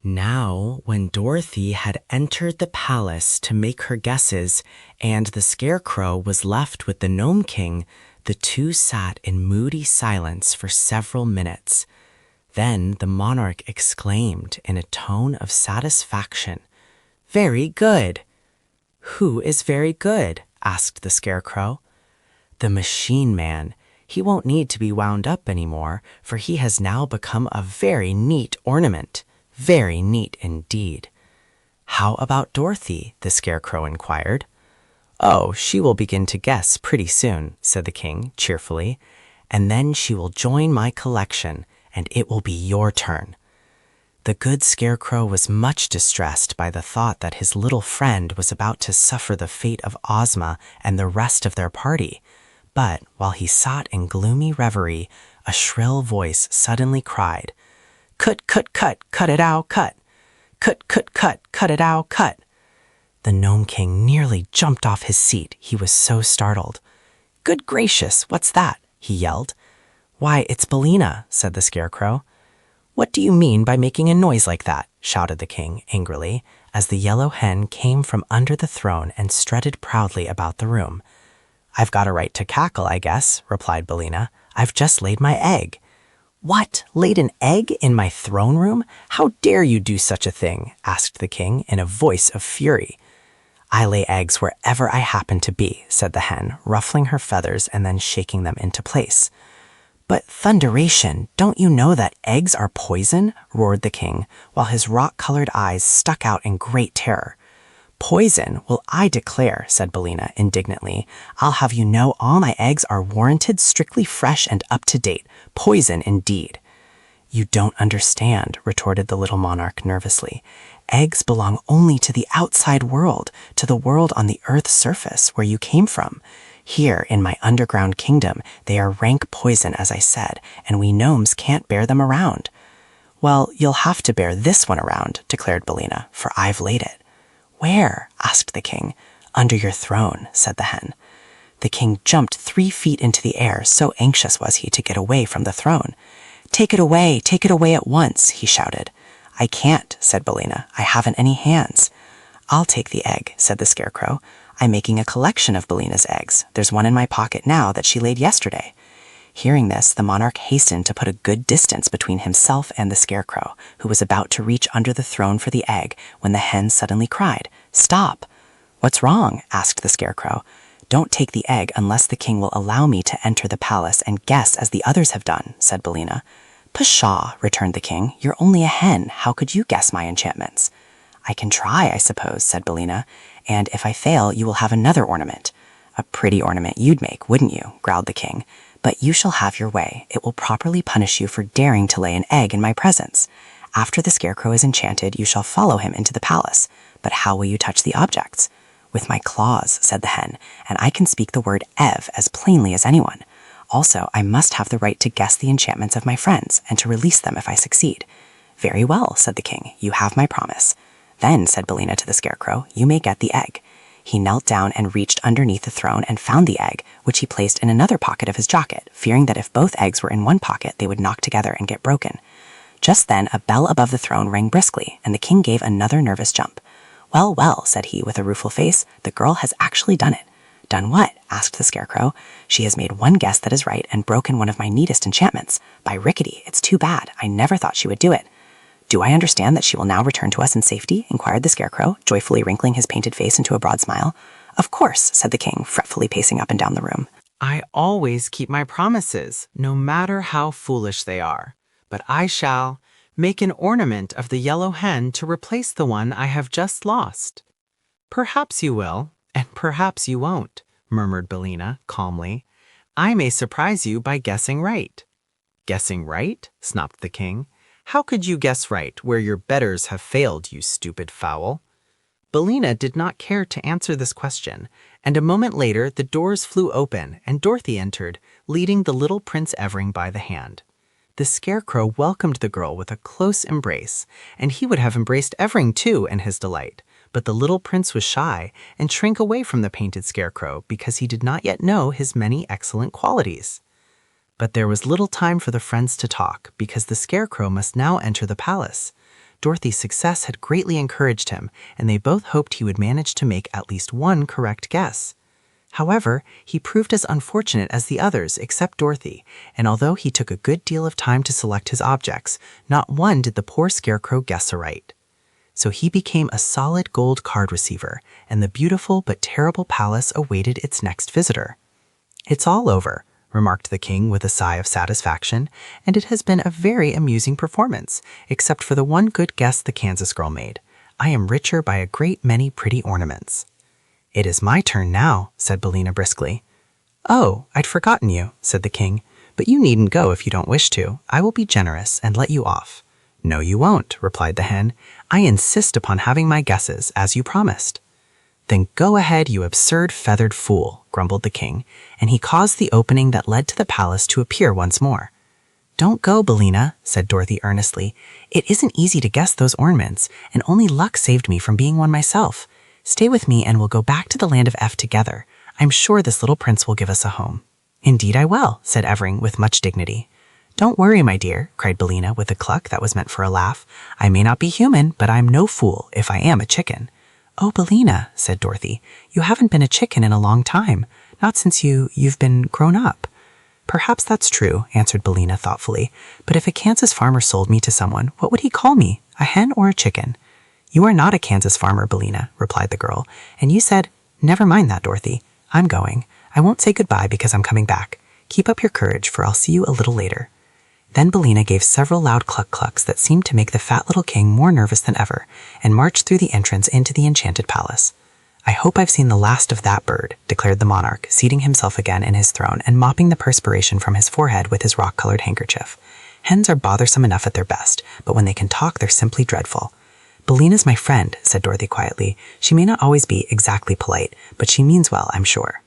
Now, when Dorothy had entered the palace to make her guesses, and the Scarecrow was left with the Nome King, the two sat in moody silence for several minutes. Then the monarch exclaimed in a tone of satisfaction, "Very good!" "Who is very good?" asked the Scarecrow. "The Machine Man. He won't need to be wound up anymore, for he has now become a very neat ornament. Very neat indeed." "How about Dorothy?" the Scarecrow inquired. "Oh, she will begin to guess pretty soon," said the king cheerfully, "and then she will join my collection, and it will be your turn." The good Scarecrow was much distressed by the thought that his little friend was about to suffer the fate of Ozma and the rest of their party. But while he sat in gloomy reverie, a shrill voice suddenly cried, "Cut, cut, cut, cut it ow, cut! Cut, cut, cut, cut it ow, cut!" The Nome King nearly jumped off his seat, he was so startled. "Good gracious, what's that?" he yelled. "Why, it's Billina," said the Scarecrow. "What do you mean by making a noise like that?" shouted the king angrily, as the yellow hen came from under the throne and strutted proudly about the room. "I've got a right to cackle, I guess," replied Billina. "I've just laid my egg." "What? Laid an egg in my throne room? How dare you do such a thing?" asked the king in a voice of fury. "I lay eggs wherever I happen to be," said the hen, ruffling her feathers and then shaking them into place. "But thunderation, don't you know that eggs are poison?" roared the king, while his rock-colored eyes stuck out in great terror. "Poison? Well, I declare," said Billina indignantly. "I'll have you know all my eggs are warranted, strictly fresh and up to date. Poison indeed." "You don't understand," retorted the little monarch nervously. "Eggs belong only to the outside world, to the world on the earth's surface where you came from. Here, in my underground kingdom, they are rank poison, as I said, and we gnomes can't bear them around." "Well, you'll have to bear this one around," declared Billina, "for I've laid it." "Where?" asked the king. "Under your throne," said the hen. The king jumped 3 feet into the air, so anxious was he to get away from the throne. Take it away at once," he shouted. "I can't," said Billina. "I haven't any hands." "I'll take the egg," said the Scarecrow. "I'm making a collection of Billina's eggs. There's one in my pocket now that she laid yesterday." Hearing this, the monarch hastened to put a good distance between himself and the Scarecrow, who was about to reach under the throne for the egg when the hen suddenly cried, "Stop!" "What's wrong?" asked the Scarecrow. "Don't take the egg unless the king will allow me to enter the palace and guess as the others have done," said Billina. "Pshaw!" returned the king. "You're only a hen. How could you guess my enchantments?" "I can try, I suppose," said Billina, "and if I fail, you will have another ornament." "A pretty ornament you'd make, wouldn't you?" growled the king. "But you shall have your way. It will properly punish you for daring to lay an egg in my presence. After the Scarecrow is enchanted, you shall follow him into the palace. But how will you touch the objects?" "With my claws," said the hen, "and I can speak the word Ev as plainly as anyone. Also, I must have the right to guess the enchantments of my friends, and to release them if I succeed." "Very well," said the king. "You have my promise." "Then," said Billina to the Scarecrow, "you may get the egg." He knelt down and reached underneath the throne and found the egg, which he placed in another pocket of his jacket, fearing that if both eggs were in one pocket, they would knock together and get broken. Just then, a bell above the throne rang briskly, and the king gave another nervous jump. "Well, well," said he with a rueful face, "the girl has actually done it." "Done what?" asked the Scarecrow. "She has made one guess that is right and broken one of my neatest enchantments. By rickety, it's too bad. I never thought she would do it." "Do I understand that she will now return to us in safety?" inquired the Scarecrow, joyfully wrinkling his painted face into a broad smile. "Of course," said the king, fretfully pacing up and down the room. I always keep my promises, no matter how foolish they are. But I shall make an ornament of the yellow hen to replace the one I have just lost." "Perhaps you will, and perhaps you won't," murmured Billina calmly. "I may surprise you by guessing right." "Guessing right?" snapped the king. "How could you guess right where your betters have failed, you stupid fowl?" Billina did not care to answer this question, and a moment later the doors flew open and Dorothy entered, leading the little Prince Evering by the hand. The Scarecrow welcomed the girl with a close embrace, and he would have embraced Evering too in his delight, but the little prince was shy and shrank away from the painted Scarecrow because he did not yet know his many excellent qualities. But there was little time for the friends to talk because the Scarecrow must now enter the palace. Dorothy's success had greatly encouraged him, and they both hoped he would manage to make at least one correct guess. However, he proved as unfortunate as the others except Dorothy, and although he took a good deal of time to select his objects, not one did the poor Scarecrow guess aright. So he became a solid gold card receiver, and the beautiful but terrible palace awaited its next visitor. "It's all over," remarked the king with a sigh of satisfaction, "and it has been a very amusing performance, except for the one good guess the Kansas girl made. I am richer by a great many pretty ornaments." "It is my turn now," said Billina briskly. "Oh, I'd forgotten you," said the king, "but you needn't go if you don't wish to. I will be generous and let you off." "No, you won't," replied the hen. "I insist upon having my guesses, as you promised." "Then go ahead, you absurd feathered fool," grumbled the king, and he caused the opening that led to the palace to appear once more. "Don't go, Billina," said Dorothy earnestly. "It isn't easy to guess those ornaments, and only luck saved me from being one myself. Stay with me and we'll go back to the land of F together. I'm sure this little prince will give us a home." "Indeed I will," said Evering with much dignity. "Don't worry, my dear," cried Billina with a cluck that was meant for a laugh. "I may not be human, but I'm no fool if I am a chicken." "Oh, Billina," said Dorothy, "you haven't been a chicken in a long time, not since you've been grown up." "Perhaps that's true," answered Billina thoughtfully, "but if a Kansas farmer sold me to someone, what would he call me, a hen or a chicken?" "You are not a Kansas farmer, Billina," replied the girl, "and you said—" "Never mind that, Dorothy. I'm going. I won't say goodbye because I'm coming back. Keep up your courage, for I'll see you a little later." Then Billina gave several loud cluck-clucks that seemed to make the fat little king more nervous than ever, and marched through the entrance into the enchanted palace. "I hope I've seen the last of that bird," declared the monarch, seating himself again in his throne and mopping the perspiration from his forehead with his rock-colored handkerchief. "Hens are bothersome enough at their best, but when they can talk, they're simply dreadful." "Billina's my friend," said Dorothy quietly. "She may not always be exactly polite, but she means well, I'm sure."